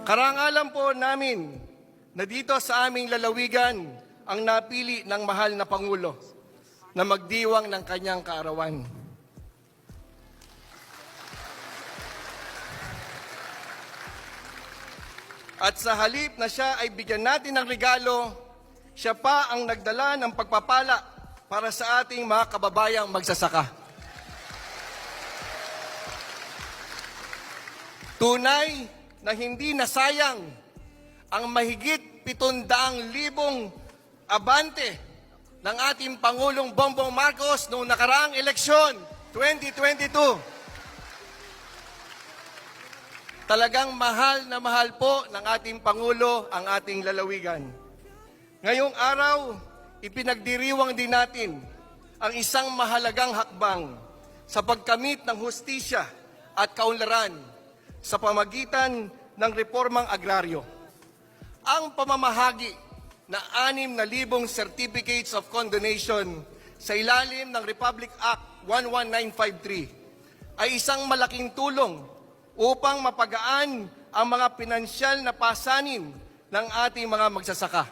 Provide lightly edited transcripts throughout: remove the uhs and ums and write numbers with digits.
Karangalan po namin na dito sa aming lalawigan ang napili ng mahal na Pangulo na magdiwang ng kanyang kaarawan. At sa halip na siya ay bigyan natin ng regalo, siya pa ang nagdala ng pagpapala para sa ating mga kababayang magsasaka. Tunay na hindi nasayang ang mahigit 700,000 abante ng ating Pangulong Bongbong Marcos noong nakaraang eleksyon, 2022. Talagang mahal na mahal po ng ating Pangulo ang ating lalawigan. Ngayong araw, ipinagdiriwang din natin ang isang mahalagang hakbang sa pagkamit ng hustisya at kaunlaran sa pamagitan ng reformang agraryo. Ang pamamahagi na 6,000 certificates of condonation sa ilalim ng Republic Act 11953 ay isang malaking tulong upang mapagaan ang mga pinansyal na pasanin ng ating mga magsasaka.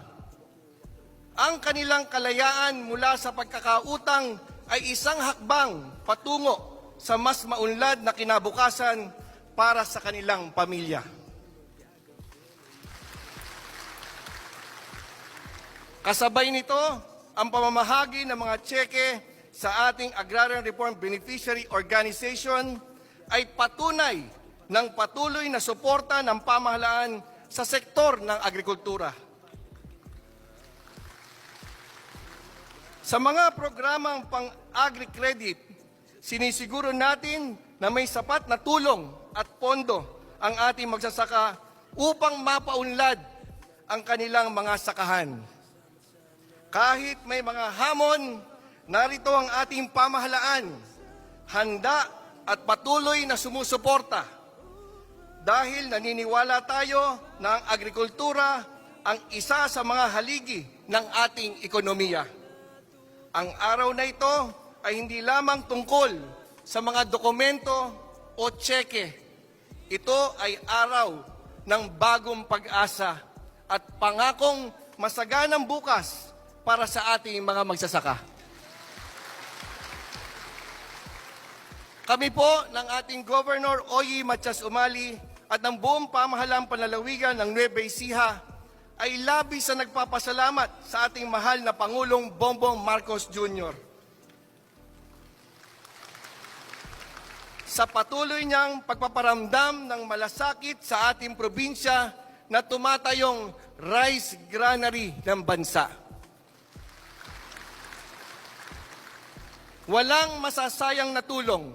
Ang kanilang kalayaan mula sa pagkakautang ay isang hakbang patungo sa mas maunlad na kinabukasan para sa kanilang pamilya. Kasabay nito, ang pamamahagi ng mga tseke sa ating Agrarian Reform Beneficiary Organization ay patunay ng patuloy na suporta ng pamahalaan sa sektor ng agrikultura. Sa mga programang pang-agri-credit, sinisiguro natin na may sapat na tulong at pondo ang ating magsasaka upang mapaunlad ang kanilang mga sakahan. Kahit may mga hamon, narito ang ating pamahalaan, handa at patuloy na sumusuporta. Dahil naniniwala tayo na ang agrikultura ang isa sa mga haligi ng ating ekonomiya. Ang araw na ito ay hindi lamang tungkol sa mga dokumento o tseke. Ito ay araw ng bagong pag-asa at pangakong masaganang bukas para sa ating mga magsasaka. Kami po ng ating Governor Oyi Matias Umali at ng buong pamahalang panlalawigan ng Nueva Ecija ay labis na nagpapasalamat sa ating mahal na Pangulong Bongbong Marcos Jr. sa patuloy niyang pagpaparamdam ng malasakit sa ating probinsya na tumatayong rice granary ng bansa. Walang masasayang na tulong.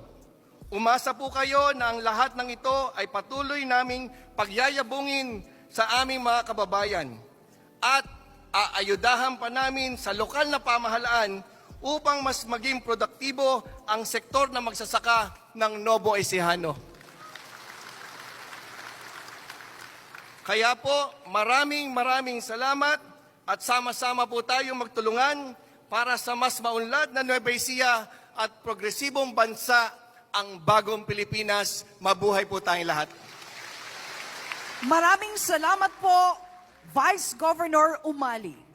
Umasa po kayo na ang lahat ng ito ay patuloy naming pagyayabungin sa aming mga kababayan at aayudahan pa namin sa lokal na pamahalaan upang mas maging produktibo ang sektor na magsasaka ng Nuevo Ecijano. Kaya po, maraming salamat at sama-sama po tayong magtulungan para sa mas maunlad na Nueva Ecija at progresibong bansa ang bagong Pilipinas. Mabuhay po tayong lahat. Maraming salamat po, Vice Governor Umali.